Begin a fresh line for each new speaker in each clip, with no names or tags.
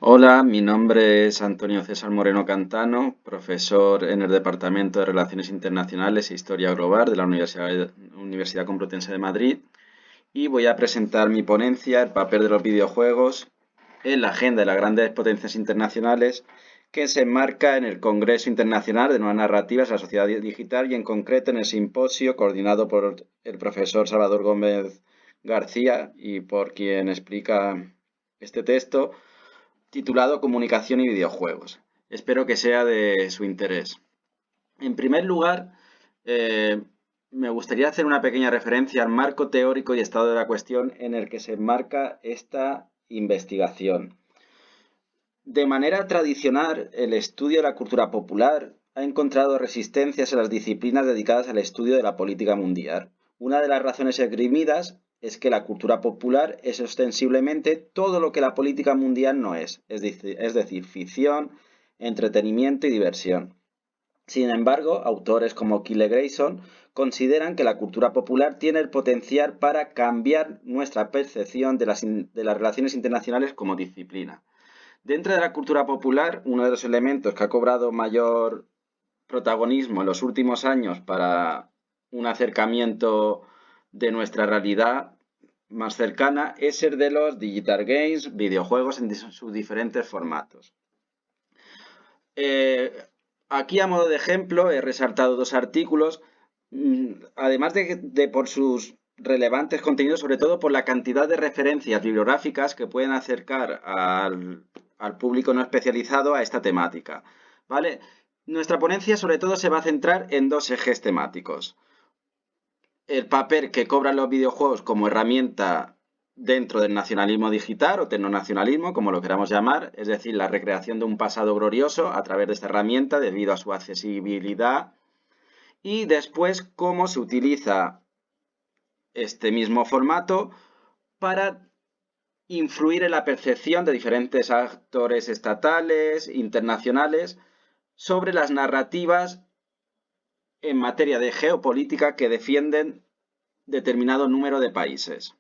Hola, mi nombre es Antonio César Moreno Cantano, profesor en el Departamento de Relaciones Internacionales e Historia Global de la Universidad Complutense de Madrid y voy a presentar mi ponencia, el papel de los videojuegos en la agenda de las grandes potencias internacionales, que se enmarca en el Congreso Internacional de Nuevas Narrativas de la Sociedad Digital y en concreto en el simposio coordinado por el profesor Salvador Gómez García y por quien explica este texto titulado Comunicación y videojuegos. Espero que sea de su interés. En primer lugar, me gustaría hacer una pequeña referencia al marco teórico y estado de la cuestión en el que se enmarca esta investigación. De manera tradicional, el estudio de la cultura popular ha encontrado resistencias en las disciplinas dedicadas al estudio de la política mundial. Una de las razones esgrimidas es que la cultura popular es ostensiblemente todo lo que la política mundial no es decir, ficción, entretenimiento y diversión. Sin embargo, autores como Kyle Grayson consideran que la cultura popular tiene el potencial para cambiar nuestra percepción de las relaciones internacionales como disciplina. Dentro de la cultura popular, uno de los elementos que ha cobrado mayor protagonismo en los últimos años para un acercamiento de nuestra realidad más cercana es el de los digital games, videojuegos en sus diferentes formatos. Aquí a modo de ejemplo he resaltado dos artículos, además de por sus relevantes contenidos, sobre todo por la cantidad de referencias bibliográficas que pueden acercar al público no especializado a esta temática. ¿Vale? Nuestra ponencia sobre todo se va a centrar en dos ejes temáticos. El papel que cobran los videojuegos como herramienta dentro del nacionalismo digital o tecnonacionalismo, como lo queramos llamar, es decir, la recreación de un pasado glorioso a través de esta herramienta debido a su accesibilidad, y después cómo se utiliza este mismo formato para influir en la percepción de diferentes actores estatales, internacionales, sobre las narrativas en materia de geopolítica que defienden determinado número de países.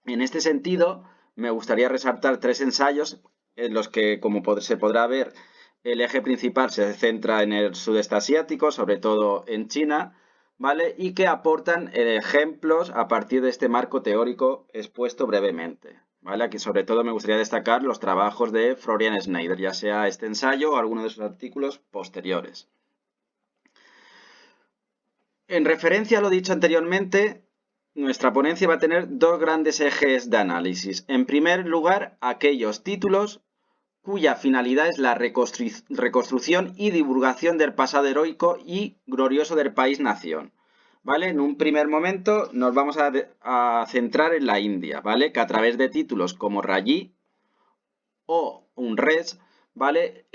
En este sentido, me gustaría resaltar tres ensayos en los que, como se podrá ver, el eje principal se centra en el sudeste asiático, sobre todo en China, ¿vale? Y que aportan ejemplos a partir de este marco teórico expuesto brevemente, ¿vale? Aquí sobre todo me gustaría destacar los trabajos de Florian Schneider, ya sea este ensayo o alguno de sus artículos posteriores. En referencia a lo dicho anteriormente, nuestra ponencia va a tener dos grandes ejes de análisis. En primer lugar, aquellos títulos cuya finalidad es la reconstrucción y divulgación del pasado heroico y glorioso del país-nación. ¿Vale? En un primer momento nos vamos a centrar en la India, ¿vale? Que a través de títulos como Rayi o Unres, ¿vale?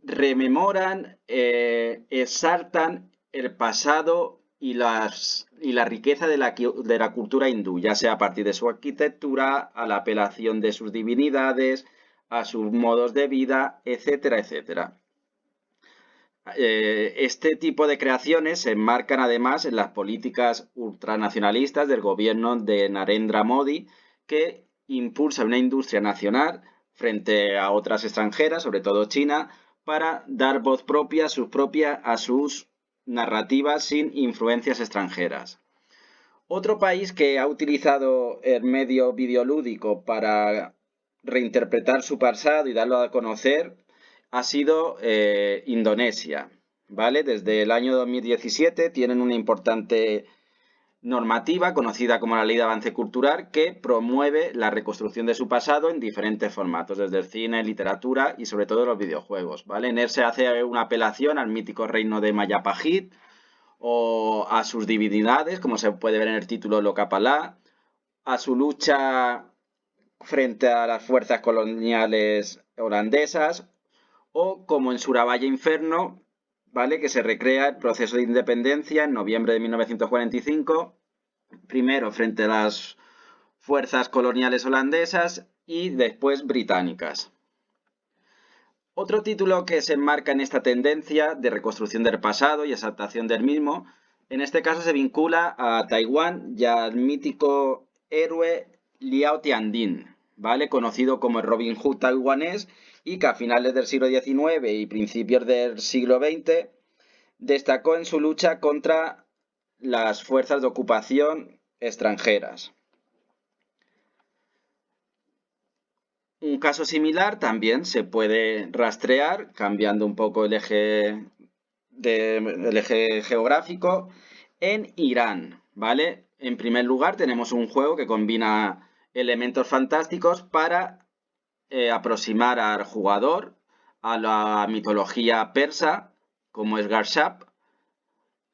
Rememoran, exaltan el pasado y la riqueza de la cultura hindú, ya sea a partir de su arquitectura, a la apelación de sus divinidades, a sus modos de vida, etcétera, etcétera. Este tipo de creaciones se enmarcan además en las políticas ultranacionalistas del gobierno de Narendra Modi, que impulsa una industria nacional frente a otras extranjeras, sobre todo China, para dar voz propia a sus narrativas sin influencias extranjeras. Otro país que ha utilizado el medio videolúdico para reinterpretar su pasado y darlo a conocer ha sido Indonesia, ¿vale? Desde el año 2017 tienen una importante normativa conocida como la Ley de Avance Cultural que promueve la reconstrucción de su pasado en diferentes formatos, desde el cine, literatura y sobre todo los videojuegos, ¿vale? En él se hace una apelación al mítico reino de Mayapahit o a sus divinidades, como se puede ver en el título Lokapala, a su lucha frente a las fuerzas coloniales holandesas, o como en Surabaya Inferno, ¿vale? Que se recrea el proceso de independencia en noviembre de 1945, primero frente a las fuerzas coloniales holandesas y después británicas. Otro título que se enmarca en esta tendencia de reconstrucción del pasado y exaltación del mismo, en este caso se vincula a Taiwán y al mítico héroe Liao Tianding, ¿vale? Conocido como el Robin Hood taiwanés y que a finales del siglo XIX y principios del siglo XX destacó en su lucha contra las fuerzas de ocupación extranjeras. Un caso similar también se puede rastrear cambiando un poco el eje geográfico en Irán, ¿vale? En primer lugar tenemos un juego que combina elementos fantásticos para aproximar al jugador a la mitología persa, como es Garshap,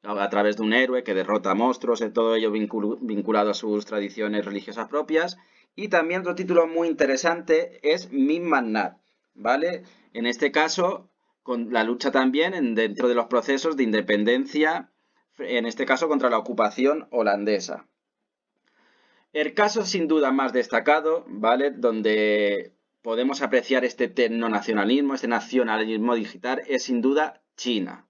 a través de un héroe que derrota monstruos, todo ello vinculado a sus tradiciones religiosas propias. Y también otro título muy interesante es Mimannat, ¿vale? En este caso, con la lucha también dentro de los procesos de independencia, en este caso contra la ocupación holandesa. El caso sin duda más destacado, ¿vale? Donde podemos apreciar este tecnonacionalismo, este nacionalismo digital, es sin duda China.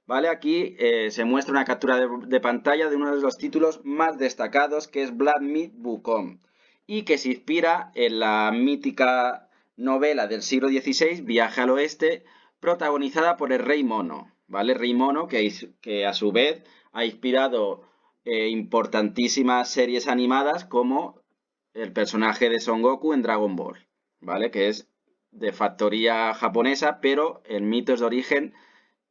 ¿Vale? Aquí se muestra una captura de pantalla de uno de los títulos más destacados, que es Black Myth Wukong, y que se inspira en la mítica novela del siglo XVI, Viaje al Oeste, protagonizada por el Rey Mono, ¿vale? Rey Mono que a su vez ha inspirado importantísimas series animadas como el personaje de Son Goku en Dragon Ball, ¿vale? Que es de factoría japonesa, pero el mito es de origen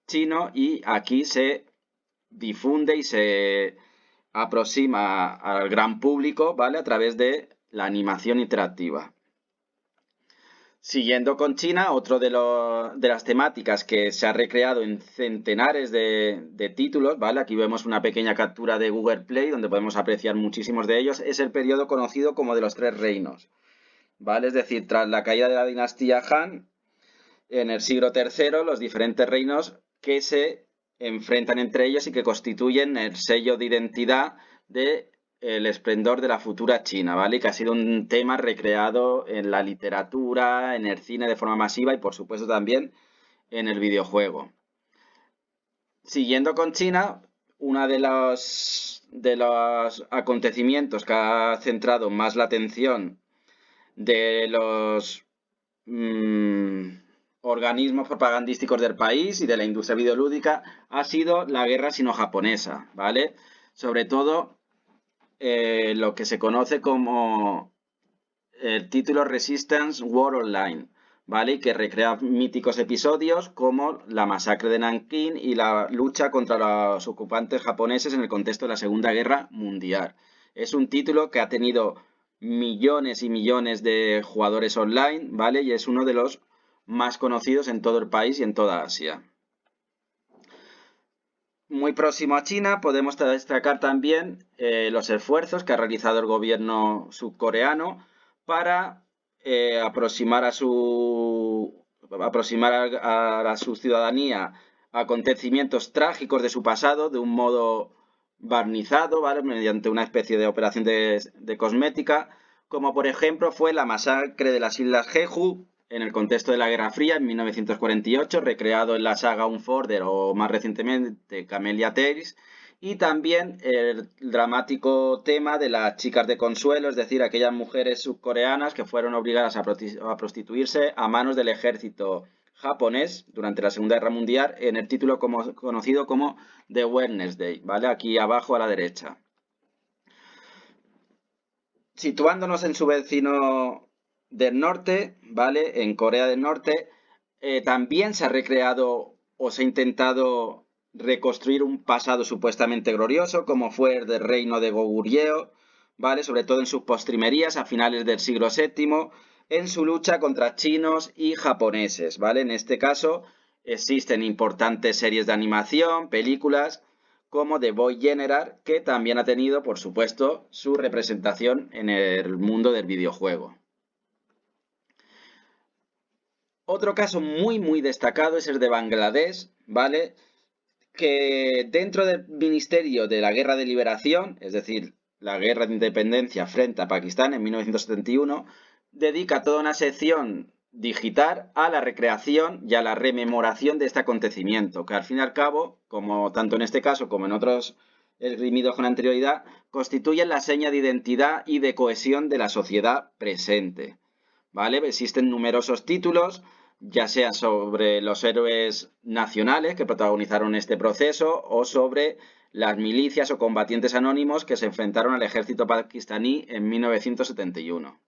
chino y aquí se difunde y se aproxima al gran público, ¿vale? A través de la animación interactiva. Siguiendo con China, otro de las temáticas que se ha recreado en centenares de títulos, ¿vale? Aquí vemos una pequeña captura de Google Play donde podemos apreciar muchísimos de ellos. Es el periodo conocido como de los Tres Reinos, ¿vale? Es decir, tras la caída de la dinastía Han, en el siglo III, los diferentes reinos que se enfrentan entre ellos y que constituyen el sello de identidad del esplendor de la futura China, ¿vale? Y que ha sido un tema recreado en la literatura, en el cine de forma masiva y por supuesto también en el videojuego. Siguiendo con China, uno de los acontecimientos que ha centrado más la atención de los organismos propagandísticos del país y de la industria videolúdica ha sido la guerra sino-japonesa, ¿vale? Sobre todo lo que se conoce como el título Resistance War Online, ¿vale? Que recrea míticos episodios como la masacre de Nankín y la lucha contra los ocupantes japoneses en el contexto de la Segunda Guerra Mundial. Es un título que ha tenido millones y millones de jugadores online, ¿vale? Y es uno de los más conocidos en todo el país y en toda Asia. Muy próximo a China podemos destacar también los esfuerzos que ha realizado el gobierno surcoreano para aproximar a su ciudadanía a acontecimientos trágicos de su pasado de un modo barnizado, ¿vale? Mediante una especie de operación de cosmética, como por ejemplo fue la masacre de las Islas Jeju en el contexto de la Guerra Fría en 1948, recreado en la saga Unforder o más recientemente Camellia Tales, y también el dramático tema de las chicas de consuelo, es decir, aquellas mujeres subcoreanas que fueron obligadas a prostituirse a manos del ejército japonés durante la Segunda Guerra Mundial en el título conocido como The Wednesday, ¿vale? Aquí abajo a la derecha. Situándonos en su vecino del norte, ¿vale? En Corea del Norte, también se ha recreado o se ha intentado reconstruir un pasado supuestamente glorioso, como fue el del reino de Goguryeo, ¿vale? Sobre todo en sus postrimerías a finales del siglo VII, en su lucha contra chinos y japoneses, ¿vale? En este caso existen importantes series de animación, películas, como The Boy General, que también ha tenido, por supuesto, su representación en el mundo del videojuego. Otro caso muy destacado es el de Bangladesh, ¿vale? Que dentro del Ministerio de la Guerra de Liberación, es decir, la guerra de independencia frente a Pakistán en 1971, dedica toda una sección digital a la recreación y a la rememoración de este acontecimiento, que al fin y al cabo, como tanto en este caso como en otros esgrimidos con anterioridad, constituyen la seña de identidad y de cohesión de la sociedad presente. ¿vale? Existen numerosos títulos, ya sea sobre los héroes nacionales que protagonizaron este proceso o sobre las milicias o combatientes anónimos que se enfrentaron al ejército pakistaní en 1971.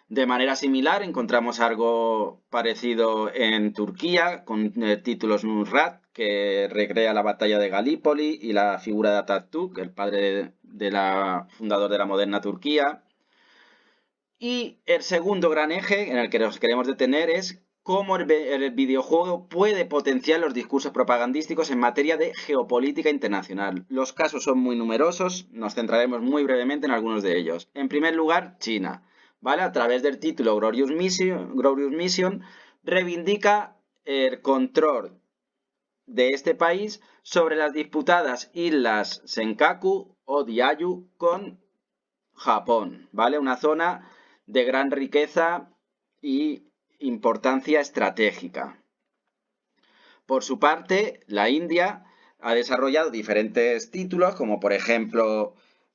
De manera similar, encontramos algo parecido en Turquía, con títulos Nusrat, que recrea la batalla de Galípoli y la figura de Atatürk, el padre fundador de la moderna Turquía. Y el segundo gran eje en el que nos queremos detener es cómo el videojuego puede potenciar los discursos propagandísticos en materia de geopolítica internacional. Los casos son muy numerosos, nos centraremos muy brevemente en algunos de ellos. En primer lugar, China, ¿vale? A través del título Glorious Mission reivindica el control de este país sobre las disputadas islas Senkaku o Diaoyu con Japón, ¿vale? Una zona de gran riqueza y importancia estratégica. Por su parte, la India ha desarrollado diferentes títulos, como por ejemplo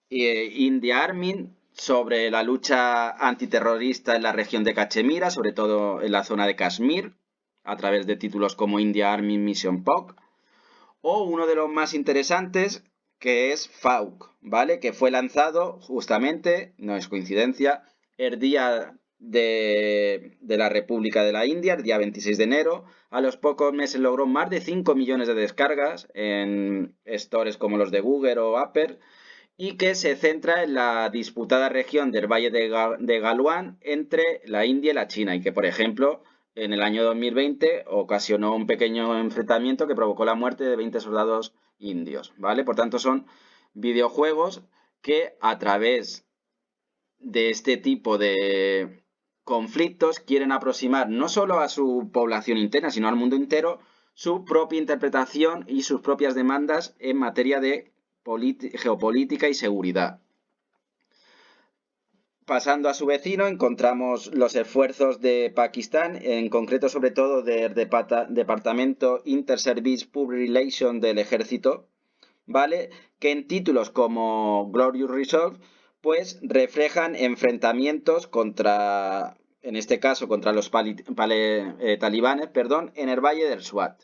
India Army, sobre la lucha antiterrorista en la región de Cachemira, sobre todo en la zona de Kashmir, a través de títulos como India Army Mission POC, o uno de los más interesantes, que es FAUC, ¿vale? Que fue lanzado justamente, no es coincidencia, el día de la República de la India, el día 26 de enero. A los pocos meses logró más de 5 millones de descargas en stores como los de Google o Apple, y que se centra en la disputada región del Valle de Galwan entre la India y la China, y que, por ejemplo, en el año 2020 ocasionó un pequeño enfrentamiento que provocó la muerte de 20 soldados indios, ¿vale? Por tanto, son videojuegos que a través de este tipo de conflictos quieren aproximar no solo a su población interna, sino al mundo entero, su propia interpretación y sus propias demandas en materia de geopolítica y seguridad. Pasando a su vecino, encontramos los esfuerzos de Pakistán, en concreto sobre todo del Departamento Inter-Service Public Relations del Ejército, ¿vale? Que en títulos como Glorious Resolve, pues reflejan enfrentamientos contra, en este caso, contra los talibanes, perdón, en el Valle del Swat.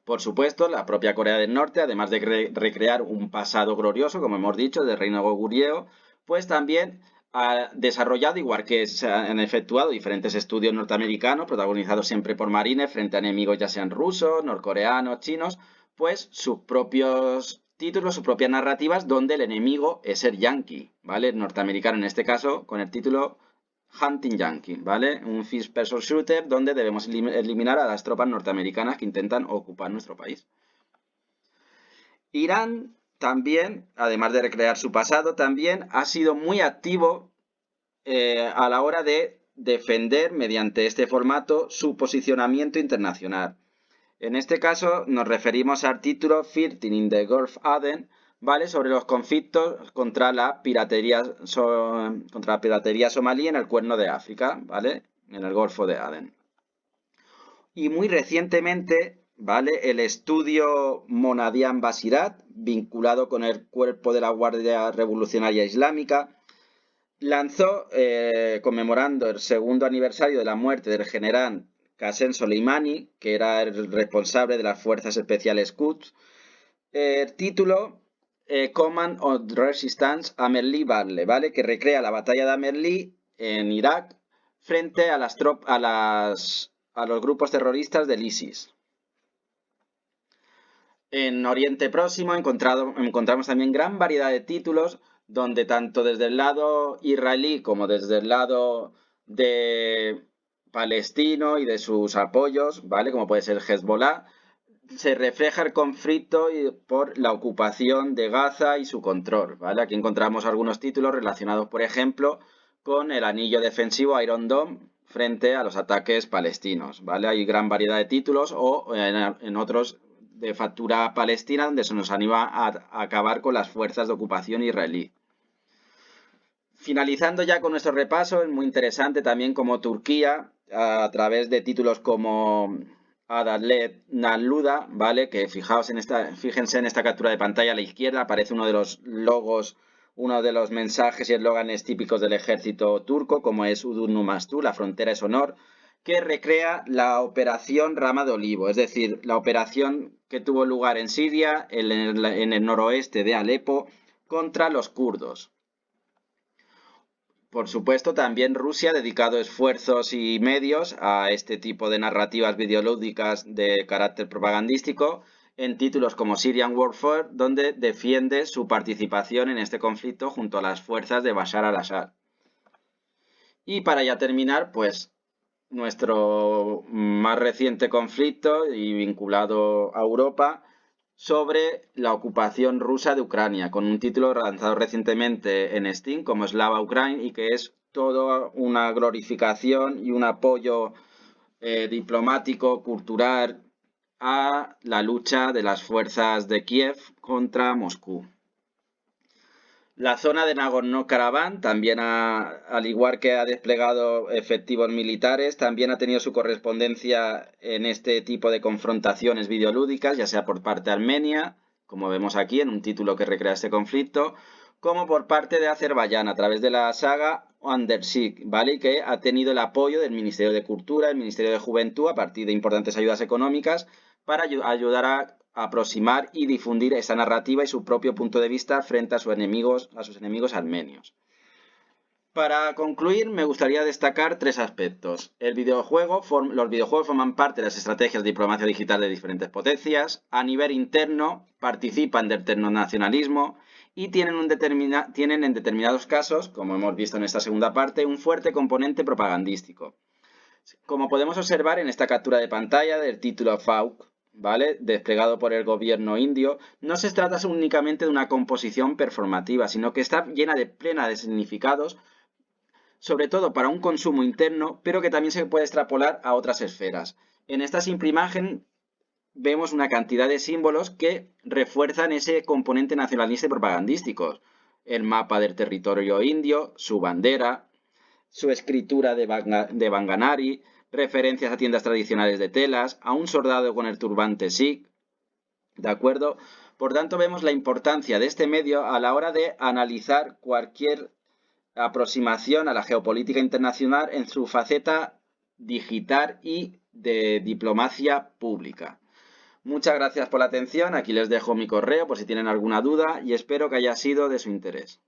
Por supuesto, la propia Corea del Norte, además de recrear un pasado glorioso, como hemos dicho, del reino goguryeo, pues también ha desarrollado, igual que se han efectuado diferentes estudios norteamericanos, protagonizados siempre por marines frente a enemigos ya sean rusos, norcoreanos, chinos, pues sus propios títulos, sus propias narrativas, donde el enemigo es el yankee, ¿vale? El norteamericano en este caso, con el título Hunting Yankee, ¿vale? Un first person shooter donde debemos eliminar a las tropas norteamericanas que intentan ocupar nuestro país. Irán también, además de recrear su pasado, también ha sido muy activo a la hora de defender mediante este formato su posicionamiento internacional. En este caso nos referimos al título Flirting in the Gulf Aden, ¿vale? Sobre los conflictos contra la piratería somalí en el Cuerno de África, ¿vale? En el Golfo de Aden. Y muy recientemente, ¿vale? El estudio Monadian Basirat, vinculado con el cuerpo de la Guardia Revolucionaria Islámica, lanzó, conmemorando el segundo aniversario de la muerte del general Qasem Soleimani, que era el responsable de las fuerzas especiales Quds, el título Command of Resistance Amerli Barle, ¿vale? Que recrea la batalla de Amerli en Irak frente a los grupos terroristas del ISIS. En Oriente Próximo encontramos también gran variedad de títulos donde tanto desde el lado israelí como desde el lado de palestino y de sus apoyos, ¿vale? Como puede ser Hezbollah, se refleja el conflicto por la ocupación de Gaza y su control, ¿vale? Aquí encontramos algunos títulos relacionados, por ejemplo, con el anillo defensivo Iron Dome frente a los ataques palestinos, ¿vale? Hay gran variedad de títulos o en otros de factura palestina donde se nos anima a acabar con las fuerzas de ocupación israelí. Finalizando ya con nuestro repaso, es muy interesante también como Turquía, a través de títulos como Adalet Naluda, ¿vale? Que fíjense en esta captura de pantalla a la izquierda, aparece uno de los logos uno de los mensajes y eslóganes típicos del ejército turco, como es Udun Numastu, la frontera es honor, que recrea la operación Rama de Olivo, es decir, la operación que tuvo lugar en Siria, en el noroeste de Alepo, contra los kurdos. Por supuesto, también Rusia ha dedicado esfuerzos y medios a este tipo de narrativas videolúdicas de carácter propagandístico en títulos como Syrian Warfare, donde defiende su participación en este conflicto junto a las fuerzas de Bashar al-Assad. Y para ya terminar, pues nuestro más reciente conflicto y vinculado a Europa sobre la ocupación rusa de Ucrania, con un título lanzado recientemente en Steam como Slava Ukraine y que es toda una glorificación y un apoyo diplomático, cultural a la lucha de las fuerzas de Kiev contra Moscú. La zona de Nagorno-Karabaj también al igual que ha desplegado efectivos militares, también ha tenido su correspondencia en este tipo de confrontaciones videolúdicas, ya sea por parte de Armenia, como vemos aquí en un título que recrea este conflicto, como por parte de Azerbaiyán a través de la saga Undersig, ¿vale? Que ha tenido el apoyo del Ministerio de Cultura, el Ministerio de Juventud, a partir de importantes ayudas económicas, para ayudar a aproximar y difundir esa narrativa y su propio punto de vista frente a sus enemigos armenios. Para concluir, me gustaría destacar tres aspectos. Los videojuegos forman parte de las estrategias de diplomacia digital de diferentes potencias. A nivel interno, participan del internacionalismo y tienen en determinados casos, como hemos visto en esta segunda parte, un fuerte componente propagandístico. Como podemos observar en esta captura de pantalla del título FAUC, ¿vale? Desplegado por el gobierno indio, no se trata únicamente de una composición performativa, sino que está plena de significados, sobre todo para un consumo interno, pero que también se puede extrapolar a otras esferas. En esta simple imagen vemos una cantidad de símbolos que refuerzan ese componente nacionalista y propagandístico. El mapa del territorio indio, su bandera, su escritura de Banganari, referencias a tiendas tradicionales de telas, a un soldado con el turbante sikh, ¿de acuerdo? Por tanto, vemos la importancia de este medio a la hora de analizar cualquier aproximación a la geopolítica internacional en su faceta digital y de diplomacia pública. Muchas gracias por la atención, aquí les dejo mi correo por si tienen alguna duda y espero que haya sido de su interés.